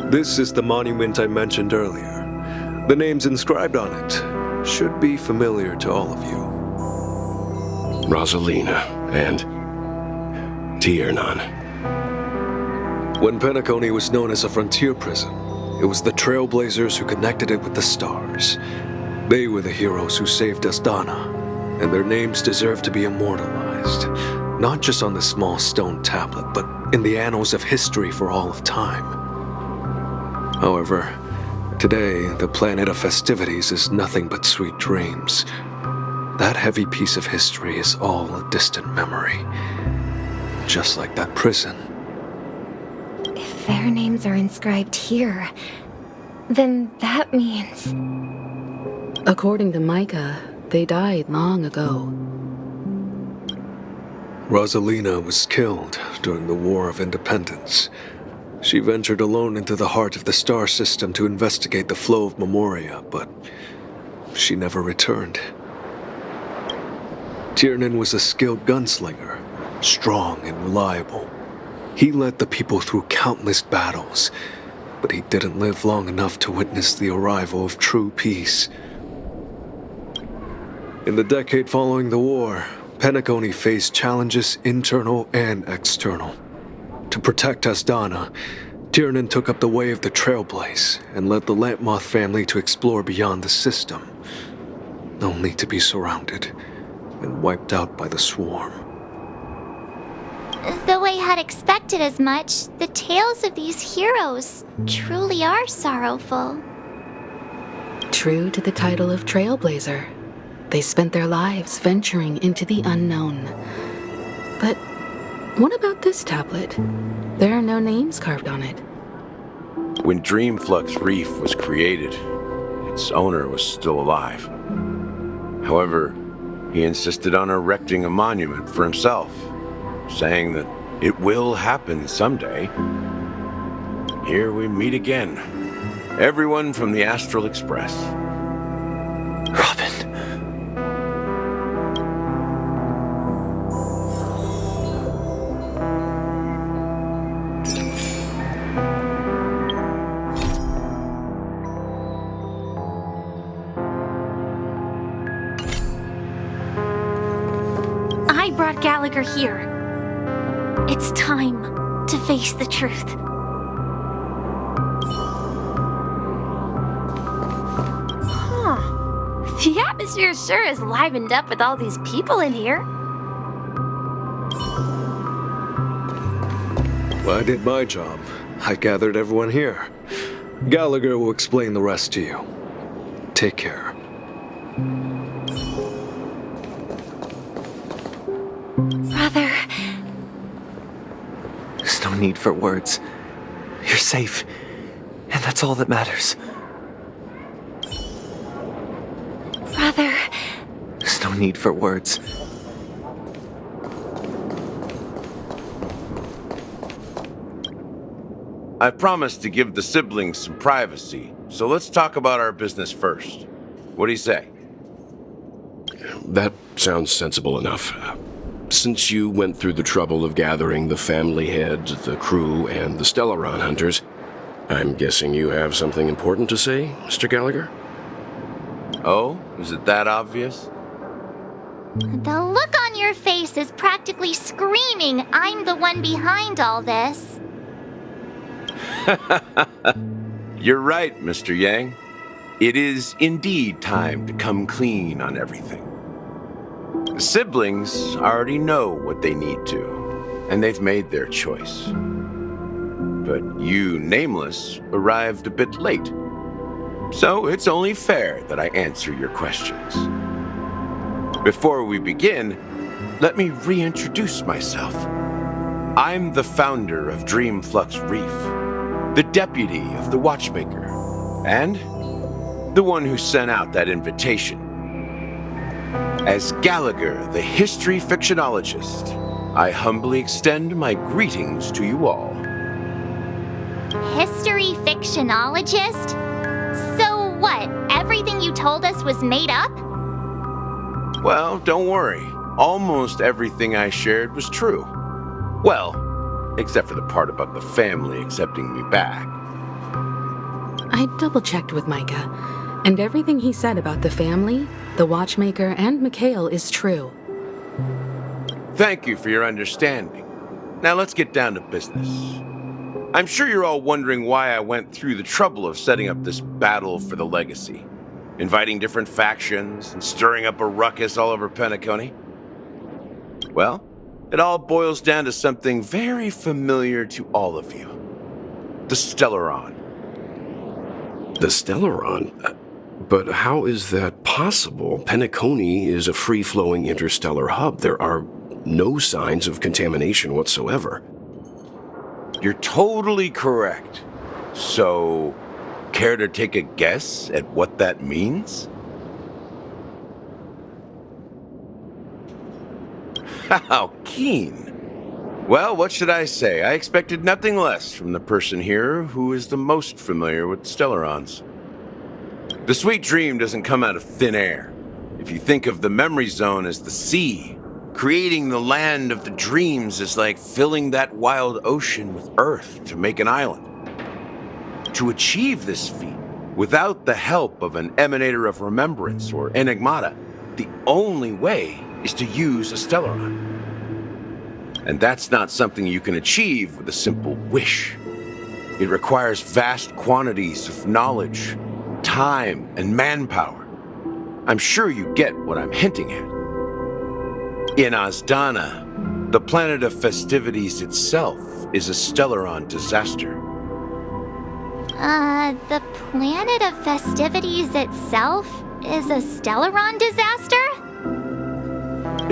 This is the monument I mentioned earlier. The names inscribed on it should be familiar to all of you. Rosalina and Tiernan. When Penacony was known as a frontier prison, it was the Trailblazers who connected it with the stars. They were the heroes who saved Astana, and their names deserve to be immortalized, not just on this small stone tablet, but in the annals of history for all of time. However, today, the planet of festivities is nothing but sweet dreams. That heavy piece of history is all a distant memory, just like that prison. If their names are inscribed here, then that means... According to Micah, they died long ago. Rosalina was killed during the War of Independence. She ventured alone into the heart of the star system to investigate the flow of Memoria, but she never returned. Tiernan was a skilled gunslinger, strong and reliable. He led the people through countless battles, but he didn't live long enough to witness the arrival of true peace. In the decade following the war, Penacony faced challenges internal and external. To protect Astana, Tiernan took up the way of the Trailblaze and led the Lampmoth family to explore beyond the system, only to be surrounded and wiped out by the swarm. Though I had expected as much, the tales of these heroes truly are sorrowful. True to the title of Trailblazer, they spent their lives venturing into the unknown. But what about this tablet? There are no names carved on it. When Dreamflux Reef was created, its owner was still alive. However, he insisted on erecting a monument for himself, saying that it will happen someday. Here we meet again. Everyone from the Astral Express. Robin. I brought Gallagher here. It's time to face the truth. The atmosphere sure is livened up with all these people in here. Well, I did my job. I gathered everyone here. Gallagher will explain the rest to you. Take care. Brother... There's no need for words. You're safe, and that's all that matters. Brother... There's no need for words. I promised to give the siblings some privacy, so let's talk about our business first. What do you say? That sounds sensible enough. Since you went through the trouble of gathering the family head, the crew, and the Stellaron hunters, I'm guessing you have something important to say, Mr. Gallagher? Oh, is it that obvious? The look on your face is practically screaming I'm the one behind all this. You're right, Mr. Yang. It is indeed time to come clean on everything. The siblings already know what they need to, and they've made their choice. But you, Nameless, arrived a bit late. So it's only fair that I answer your questions. Before we begin, let me reintroduce myself. I'm the founder of Dreamflux Reef, the deputy of the Watchmaker, and the one who sent out that invitation. As Gallagher, the history fictionologist, I humbly extend my greetings to you all. History fictionologist? So what, everything you told us was made up? Well, don't worry. Almost everything I shared was true. Well, except for the part about the family accepting me back. I double-checked with Micah, and everything he said about the family, the Watchmaker, and Mikhail is true. Thank you for your understanding. Now let's get down to business. I'm sure you're all wondering why I went through the trouble of setting up this battle for the legacy, inviting different factions and stirring up a ruckus all over Penacony. Well, it all boils down to something very familiar to all of you. The Stellaron. The Stellaron? But how is that possible? Penacony is a free-flowing interstellar hub. There are no signs of contamination whatsoever. You're totally correct. So, care to take a guess at what that means? How keen. Well, what should I say? I expected nothing less from the person here who is the most familiar with Stellarons. The sweet dream doesn't come out of thin air. If you think of the memory zone as the sea, creating the land of the dreams is like filling that wild ocean with earth to make an island. To achieve this feat, without the help of an emanator of remembrance or enigmata, the only way is to use a Stellaron. And that's not something you can achieve with a simple wish. It requires vast quantities of knowledge, time, and manpower. I'm sure you get what I'm hinting at. In Azdana, the planet of festivities itself is a Stellaron disaster. The planet of festivities itself is a Stellaron disaster?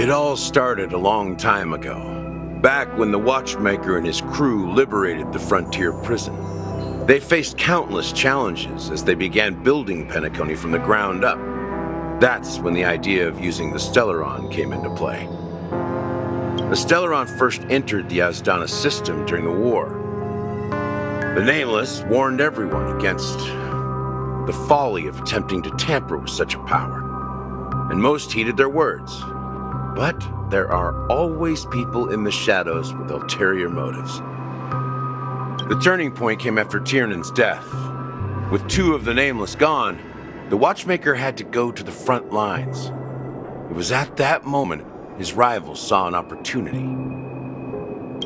It all started a long time ago, back when the Watchmaker and his crew liberated the frontier prison. They faced countless challenges as they began building Penacony from the ground up. That's when the idea of using the Stellaron came into play. The Stellaron first entered the Azdana system during the war. The Nameless warned everyone against the folly of attempting to tamper with such a power, and most heeded their words. But there are always people in the shadows with ulterior motives. The turning point came after Tiernan's death. With two of the Nameless gone, the Watchmaker had to go to the front lines. It was at that moment his rivals saw an opportunity.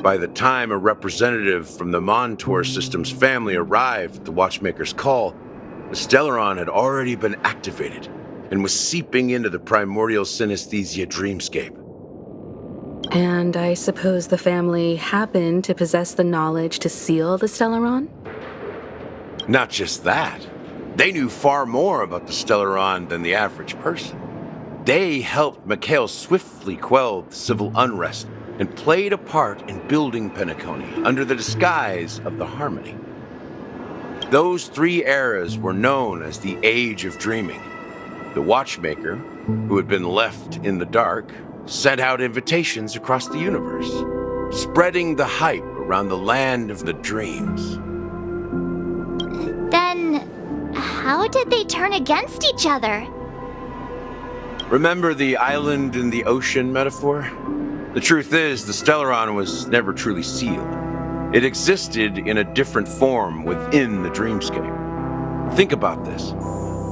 By the time a representative from the Montour Systems family arrived at the Watchmaker's call, the Stellaron had already been activated and was seeping into the primordial synesthesia dreamscape. And I suppose the family happened to possess the knowledge to seal the Stellaron? Not just that. They knew far more about the Stellaron than the average person. They helped Mikhail swiftly quell the civil unrest and played a part in building Penacony under the disguise of the Harmony. Those three eras were known as the Age of Dreaming. The Watchmaker, who had been left in the dark, sent out invitations across the universe, spreading the hype around the land of the dreams. Then, how did they turn against each other? Remember the island in the ocean metaphor? The truth is, the Stellaron was never truly sealed. It existed in a different form within the dreamscape. Think about this.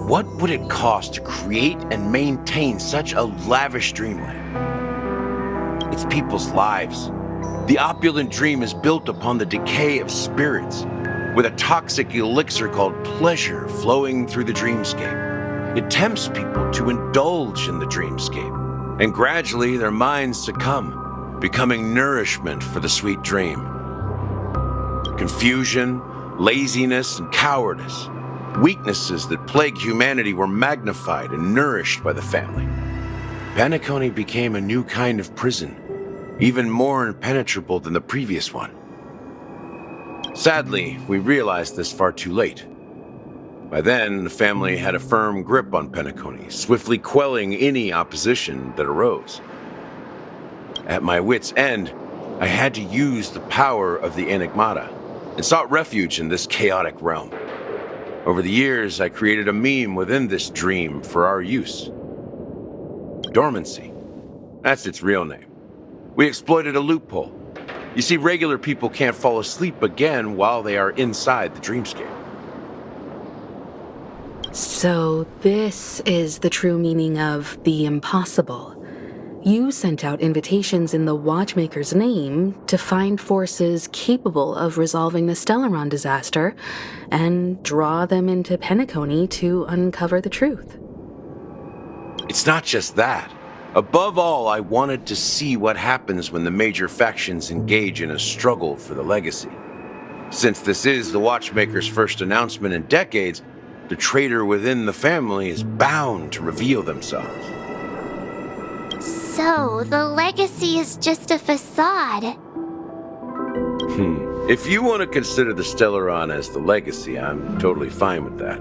What would it cost to create and maintain such a lavish dreamland? It's people's lives. The opulent dream is built upon the decay of spirits, with a toxic elixir called pleasure flowing through the dreamscape. It tempts people to indulge in the dreamscape, and gradually their minds succumb, becoming nourishment for the sweet dream. Confusion, laziness, and cowardice, weaknesses that plague humanity, were magnified and nourished by the family. Penacony became a new kind of prison, even more impenetrable than the previous one. Sadly, we realized this far too late. By then, the family had a firm grip on Penacony, swiftly quelling any opposition that arose. At my wit's end, I had to use the power of the Enigmata, and sought refuge in this chaotic realm. Over the years, I created a meme within this dream for our use. Dormancy. That's its real name. We exploited a loophole. You see, regular people can't fall asleep again while they are inside the dreamscape. So this is the true meaning of the impossible. You sent out invitations in the Watchmaker's name to find forces capable of resolving the Stellaron disaster and draw them into Penacony to uncover the truth. It's not just that. Above all, I wanted to see what happens when the major factions engage in a struggle for the legacy. Since this is the Watchmaker's first announcement in decades, the traitor within the family is bound to reveal themselves. So, the legacy is just a facade. If you want to consider the Stellaron as the legacy, I'm totally fine with that.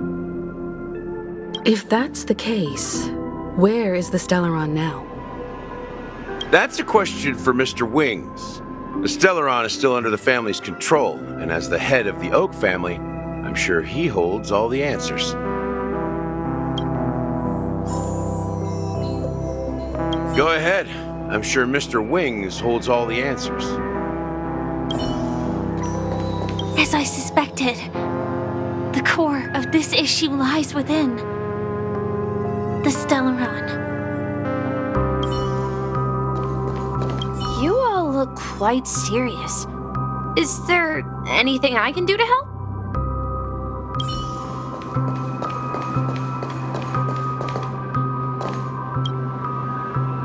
If that's the case, where is the Stellaron now? That's a question for Mr. Wings. The Stellaron is still under the family's control, and as the head of the Oak family, I'm sure he holds all the answers. Go ahead. I'm sure Mr. Wings holds all the answers. As I suspected, the core of this issue lies within the Stellaron. You all look quite serious. Is there anything I can do to help?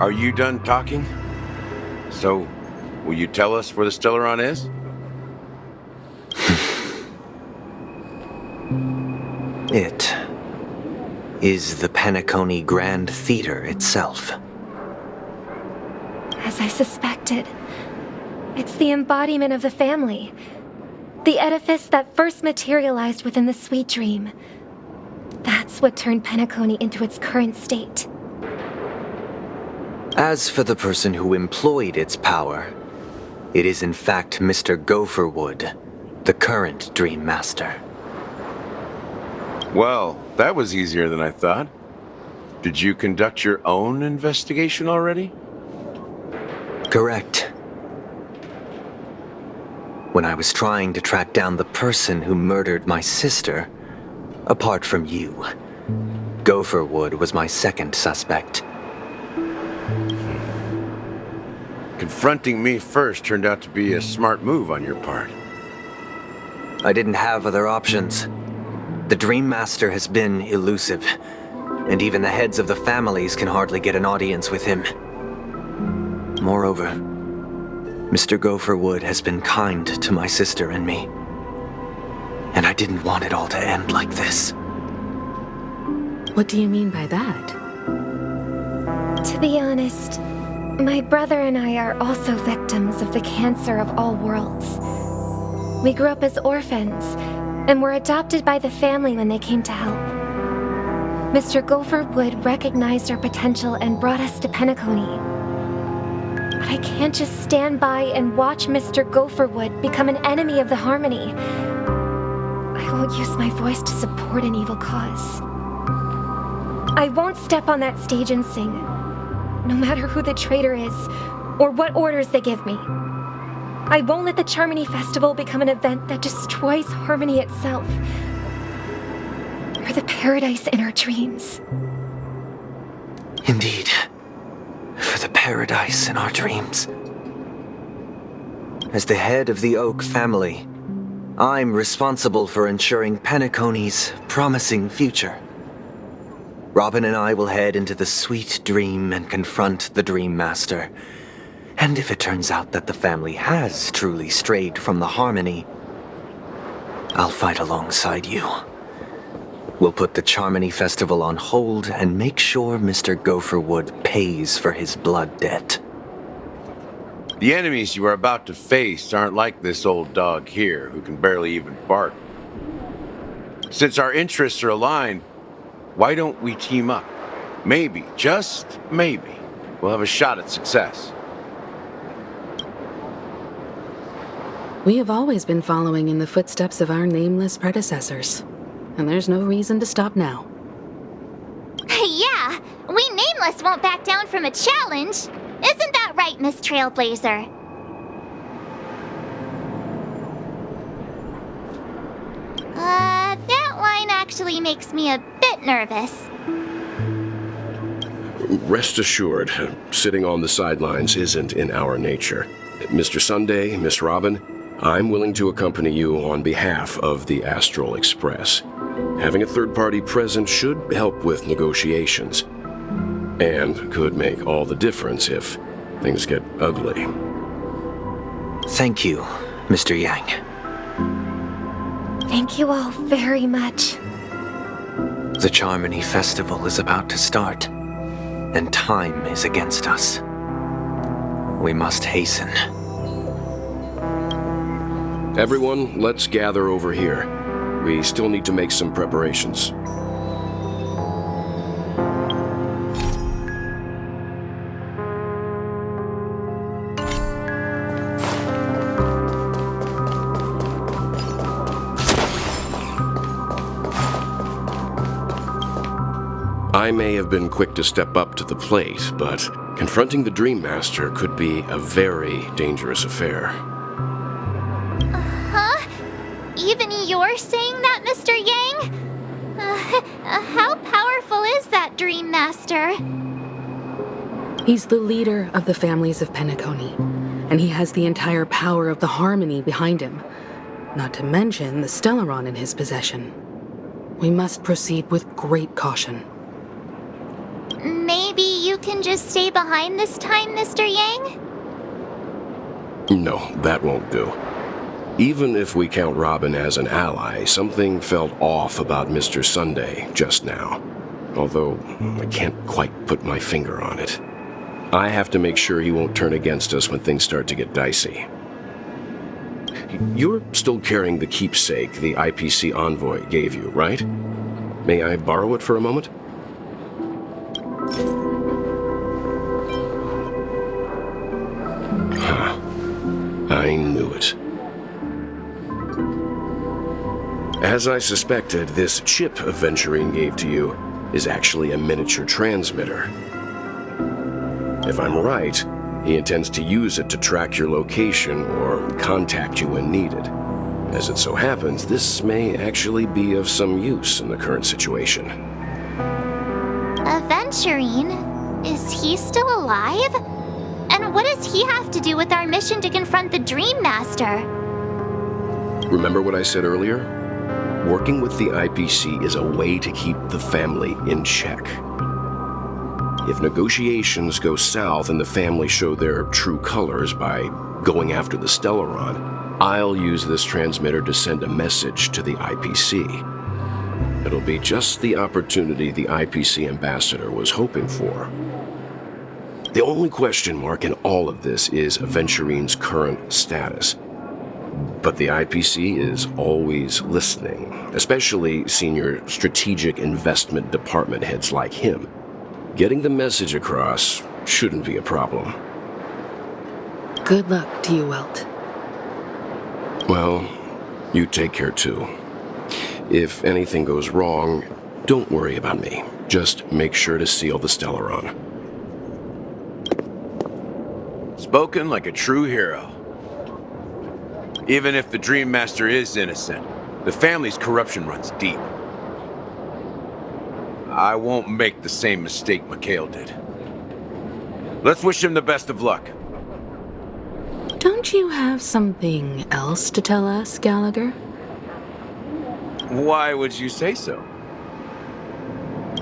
Are you done talking? So, will you tell us where the Stellaron is? It is the Penacony Grand Theater itself. As I suspected, it's the embodiment of the family. The edifice that first materialized within the Sweet Dream. That's what turned Penacony into its current state. As for the person who employed its power, it is in fact Mr. Gopher, the current Dream Master. Well, that was easier than I thought. Did you conduct your own investigation already? Correct. When I was trying to track down the person who murdered my sister, apart from you, Gopher was my second suspect. Confronting me first turned out to be a smart move on your part. I didn't have other options. The Dream Master has been elusive, and even the heads of the families can hardly get an audience with him. Moreover, Mr. Gopher has been kind to my sister and me, and I didn't want it all to end like this. What do you mean by that? To be honest, my brother and I are also victims of the cancer of all worlds. We grew up as orphans, and were adopted by the family when they came to help. Mr. Gopher recognized our potential and brought us to Penacony. But I can't just stand by and watch Mr. Gopher become an enemy of the Harmony. I won't use my voice to support an evil cause. I won't step on that stage and sing, no matter who the traitor is, or what orders they give me. I won't let the Charmony Festival become an event that destroys Harmony itself, or the paradise in our dreams. Indeed, for the paradise in our dreams. As the head of the Oak family, I'm responsible for ensuring Penacony's promising future. Robin and I will head into the Sweet Dream and confront the Dream Master. And if it turns out that the family has truly strayed from the Harmony, I'll fight alongside you. We'll put the Charmony Festival on hold and make sure Mr. Gopher pays for his blood debt. The enemies you are about to face aren't like this old dog here, who can barely even bark. Since our interests are aligned, why don't we team up? Maybe, just maybe, we'll have a shot at success. We have always been following in the footsteps of our nameless predecessors, and there's no reason to stop now. Yeah, we Nameless won't back down from a challenge. Isn't that right, Miss Trailblazer? That line actually actually makes me a bit nervous. Rest assured, sitting on the sidelines isn't in our nature. Mr. Sunday, Miss Robin, I'm willing to accompany you on behalf of the Astral Express. Having a third party present should help with negotiations, and could make all the difference if things get ugly. Thank you, Mr. Yang. Thank you all very much. The Charmony Festival is about to start, and time is against us. We must hasten. Everyone, let's gather over here. We still need to make some preparations. I may have been quick to step up to the plate, but confronting the Dream Master could be a very dangerous affair. Huh? Even you're saying that, Mr. Yang? How powerful is that Dream Master? He's the leader of the families of Penacony, and he has the entire power of the Harmony behind him, not to mention the Stellaron in his possession. We must proceed with great caution. Maybe you can just stay behind this time, Mr. Yang? No, that won't do. Even if we count Robin as an ally, something felt off about Mr. Sunday just now. Although, I can't quite put my finger on it. I have to make sure he won't turn against us when things start to get dicey. You're still carrying the keepsake the IPC envoy gave you, right? May I borrow it for a moment? Huh. I knew it. As I suspected, this chip Aventurine gave to you is actually a miniature transmitter. If I'm right, he intends to use it to track your location or contact you when needed. As it so happens, this may actually be of some use in the current situation. Aventurine? Is he still alive? And what does he have to do with our mission to confront the Dream Master? Remember what I said earlier? Working with the IPC is a way to keep the family in check. If negotiations go south and the family show their true colors by going after the Stellaron, I'll use this transmitter to send a message to the IPC. It'll be just the opportunity the IPC ambassador was hoping for. The only question mark in all of this is Aventurine's current status. But the IPC is always listening, especially senior strategic investment department heads like him. Getting the message across shouldn't be a problem. Good luck to you, Welt. Well, you take care too. If anything goes wrong, don't worry about me. Just make sure to seal the Stellaron. Spoken like a true hero. Even if the Dream Master is innocent, the family's corruption runs deep. I won't make the same mistake Mikhail did. Let's wish him the best of luck. Don't you have something else to tell us, Gallagher? Why would you say so?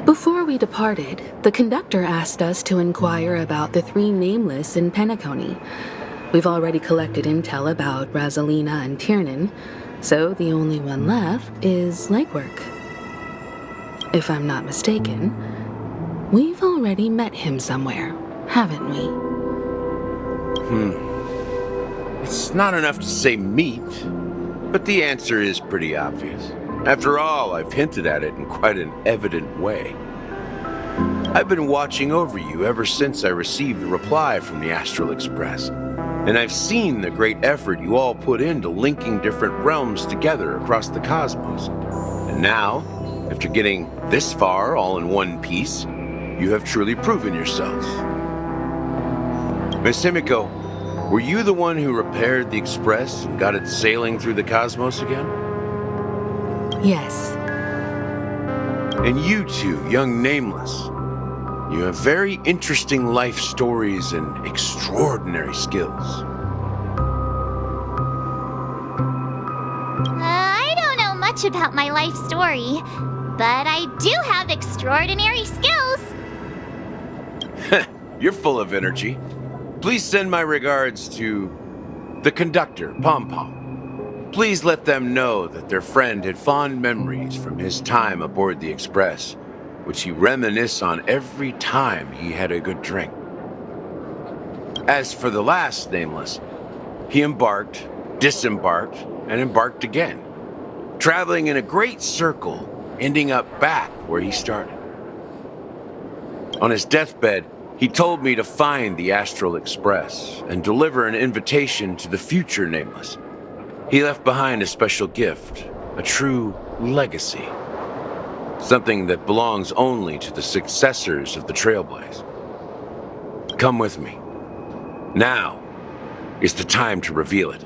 Before we departed, the conductor asked us to inquire about the 3 Nameless in Penacony. We've already collected intel about Razalina and Tiernan, so the only one left is legwork. If I'm not mistaken, we've already met him somewhere, haven't we? It's not enough to say meet, but the answer is pretty obvious. After all, I've hinted at it in quite an evident way. I've been watching over you ever since I received the reply from the Astral Express, and I've seen the great effort you all put into linking different realms together across the cosmos. And now, after getting this far all in one piece, you have truly proven yourselves. Miss Himiko, were you the one who repaired the Express and got it sailing through the cosmos again? Yes. And you two, young Nameless, you have very interesting life stories and extraordinary skills. I don't know much about my life story, but I do have extraordinary skills. You're full of energy. Please send my regards to the conductor, Pom Pom. Please let them know that their friend had fond memories from his time aboard the Express, which he reminisced on every time he had a good drink. As for the last Nameless, he embarked, disembarked, and embarked again, traveling in a great circle, ending up back where he started. On his deathbed, he told me to find the Astral Express and deliver an invitation to the future Nameless. He left behind a special gift, a true legacy. Something that belongs only to the successors of the Trailblaze. Come with me. Now is the time to reveal it.